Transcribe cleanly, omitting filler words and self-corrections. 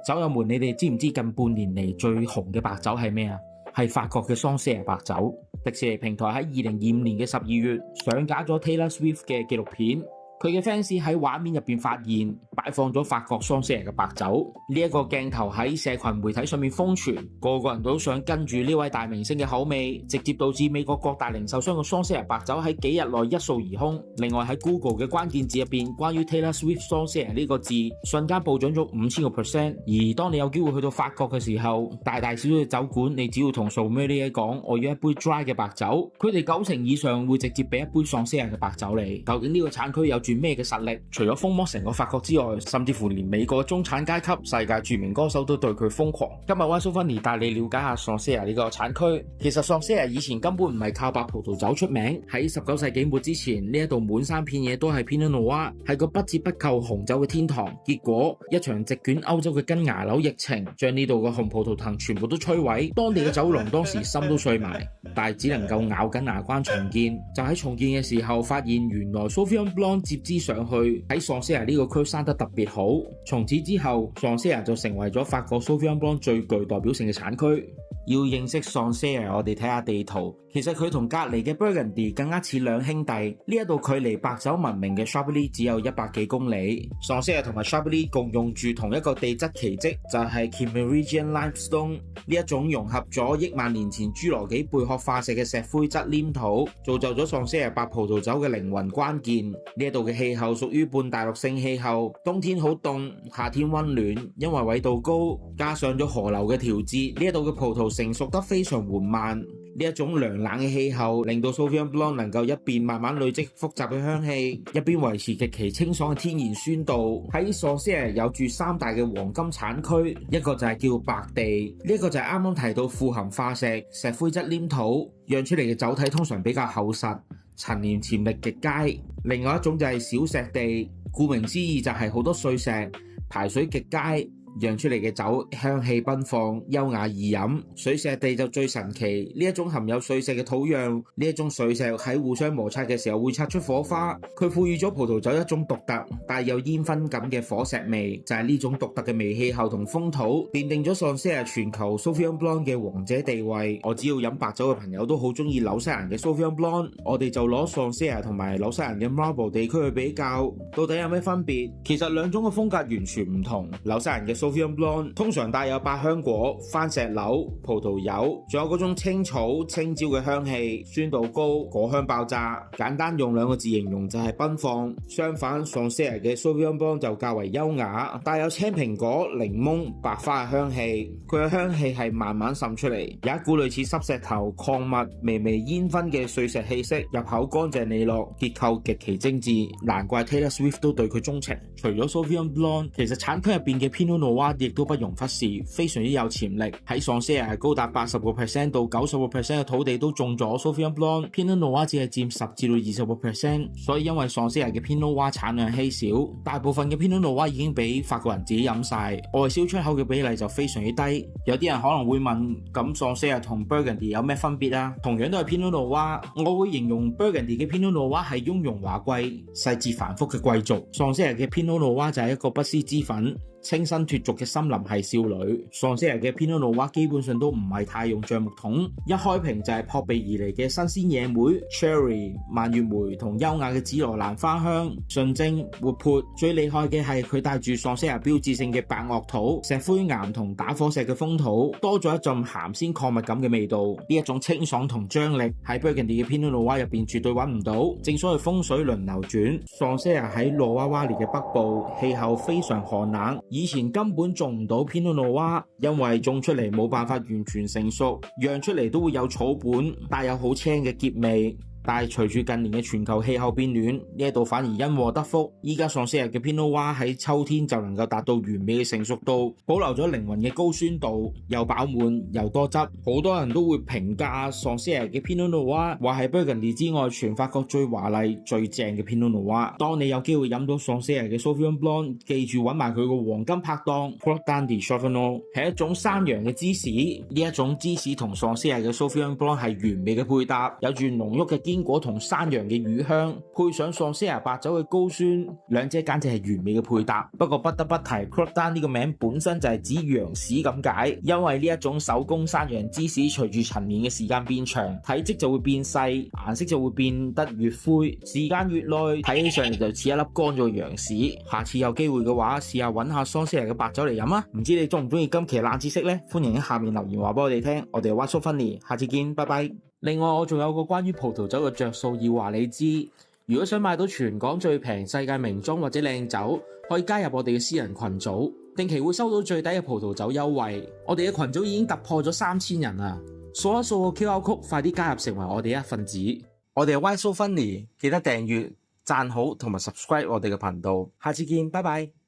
酒友們，你哋知唔知近半年嚟最紅嘅白酒係咩啊？係法國嘅桑葚白酒。迪士尼平台喺2025年嘅12月上架咗 Taylor Swift 嘅紀錄片。佢嘅 fans 喺畫面入邊發現擺放咗法國桑葚嘅白酒，呢一個鏡頭喺社群媒體上面瘋傳，個個人都想跟住呢位大明星嘅口味，直接導致美國各大零售商嘅桑葚白酒喺幾日內一掃而空。另外喺 Google 嘅關鍵字入邊，關於 Taylor Swift 桑葚呢個字瞬間暴漲咗5000%。而當你有機會去到法國嘅時候，大大小小嘅酒館，你只要同 sommelier 講我要一杯 dry 嘅白酒，佢哋90%以上會直接俾一杯桑葚嘅白酒你。究竟呢個產區有住咩嘅實力？除咗瘋魔成個法國之外，甚至乎連美國中產階級、世界著名歌手都對佢瘋狂。今日 Wine So Funny 帶你了解下桑葚呢個產區。其實桑葚以前根本唔係靠白葡萄酒出名，喺19世紀末之前，呢一度滿山遍野都係 Pinot Noir， 係個不折不扣紅酒嘅天堂。結果一場席捲歐洲嘅根牙瘤疫情，將呢度嘅紅葡萄藤全部都摧毀，當地嘅酒農當時心都碎埋，但係只能夠咬緊牙關重建。就喺重建嘅時候，發現原來 Sauvignon Blanc 接枝上去喺桑葚呢個區生得特別好，從此之後桑葚就成為咗法國 Sauvignon Blanc 最具代表性嘅產區。要認識桑葚，我哋睇下地圖，其實佢同隔離嘅 Burgundy 更加似兩兄弟。呢一度距離白酒聞名嘅 Chablis 只有100幾公里。桑葚同埋 Chablis 共用住同一個地質奇蹟，就係 Kimmeridgian Limestone， 呢一種融合咗億萬年前侏羅紀貝殼化石嘅石灰質黏土，造就咗桑葚白葡萄酒嘅靈魂關鍵。呢一度嘅氣候屬於半大陸性氣候，冬天好凍，夏天溫暖，因為緯度高，加上咗河流嘅調節，呢一度嘅葡萄成熟得非常緩慢。呢一種涼冷嘅氣候令到 Sauvignon Blanc 能夠一邊慢慢累積複雜嘅香氣，一邊維持極其清爽嘅天然酸度。喺桑葚有住3大嘅黃金產區，一個就係叫白地，呢一個就係啱啱提到富含化石、石灰質黏土，釀出嚟嘅酒體通常比較厚實，陳年潛力極佳。另外一種就係小石地，顧名思義就係好多碎石，排水極佳，釀出嚟嘅酒香氣奔放，優雅易飲。水石地就最神奇，呢一種含有碎石嘅土壤，呢一種碎石喺互相摩擦嘅時候會擦出火花，佢賦予咗葡萄酒一種獨特帶有煙燻感嘅火石味。就係呢種獨特嘅微氣候同風土，奠定咗桑葚全球 Sauvignon Blanc 嘅王者地位。我只要飲白酒嘅朋友都好中意紐西蘭嘅 Sauvignon Blanc， 我哋就攞桑葚同埋紐西蘭嘅 Marlborough 地區去比較，到底有咩分別？其實兩種嘅風格完全唔同。紐西蘭嘅Sauvignon Blanc 通常帶有百香果、番石榴、葡萄柚，仲有嗰種青草、青椒嘅香氣，酸度高，果香爆炸。簡單用2個字形容就係奔放。相反，桑葚嘅 Sauvignon Blanc 就較為優雅，帶有青蘋果、檸檬、白花嘅香氣。佢嘅香氣係慢慢滲出嚟，有一股類似濕石頭、礦物、微微煙燻嘅碎石氣息，入口乾淨利落，結構極其精緻。難怪 Taylor Swift 都對佢鍾情。除咗 Sauvignon Blanc， 其實產區入邊嘅 Pinot Noir 亦都不容忽視，非常之有潛力。喺桑葚係高達80% 到90% 嘅土地都種咗 Sauvignon Blanc，Pinot Noir 只係佔10至到20%。所以因為桑葚嘅 Pinot Noir 產量稀少，大部分嘅 Pinot Noir 已經俾法國人自己飲晒，外銷出口嘅比例就非常之低。有啲人可能會問，咁桑葚同 Burgundy 有咩分別啊？同樣都係 Pinot Noir， 我會形容 Burgundy 嘅 Pinot Noir 係雍容華貴、細緻繁複嘅貴族，桑葚嘅 Pinot Noir 就係一個不施脂粉、清新脫俗嘅森林系少女。桑葚嘅 Pinot Noir 基本上都唔係太用橡木桶，一開瓶就係撲鼻而嚟嘅新鮮野莓、cherry、蔓越莓同優雅嘅紫羅蘭花香，純正活潑。最厲害嘅係佢帶住桑葚標誌性嘅白堊土、石灰岩同打火石嘅風土，多咗一陣鹹鮮礦物感嘅味道。呢一種清爽同張力喺 Burgundy 嘅 Pinot Noir 入邊絕對揾唔到。正所謂風水輪流轉，桑葚喺洛娃娃列嘅北部，氣候非常寒冷。以前根本種唔到 Pinot Noir， 因為種出嚟冇辦法完全成熟，釀出嚟都會有草本，帶有好青嘅澀味。但係隨住近年嘅全球氣候變暖，呢一度反而因禍得福。依家桑葚嘅 Pinot Noir 喺秋天就能夠達到完美嘅成熟度，保留咗靈魂嘅高酸度，又飽滿又多汁。好多人都會評價桑葚嘅 Pinot Noir 話係 Burgundy 之外全法國最華麗最正嘅 Pinot Noir。當你有機會飲到桑葚嘅 Sauvignon Blanc， 記住揾埋佢個黃金拍檔 Croix de Chavannes， 係一種山羊嘅芝士。呢一種芝士同桑葚嘅 Sauvignon Blanc 係完美嘅配搭，有住濃郁嘅堅堅果同山羊嘅乳香，配上桑西亞白酒嘅高酸，兩者簡直係完美嘅配搭。不過不得不提 Croton 呢個名本身就係指羊屎咁解，因為呢一種手工山羊芝士隨住陳年嘅時間變長，體積就會變細，顏色就會變得越灰，時間越耐睇起上嚟就似一粒乾咗嘅羊屎。下次有機會嘅話，試下揾下桑西亞嘅白酒嚟飲啊！唔知你中唔中意今期冷知識呢？歡迎喺下面留言話俾我哋聽。我哋係 What's So Funny，下次見，拜拜。另外我仲有個關於葡萄酒嘅着數要話你知，如果想買到全港最平世界名莊或者靚酒，可以加入我哋嘅私人群組，定期會收到最低嘅葡萄酒優惠。我哋嘅群組已經突破咗3000人啦，掃一掃個 QR code，快啲加入成為我哋一份子。我哋係 Why So Funny，記得訂閱、讚好同埋 subscribe 我哋嘅頻道。下次見，拜拜。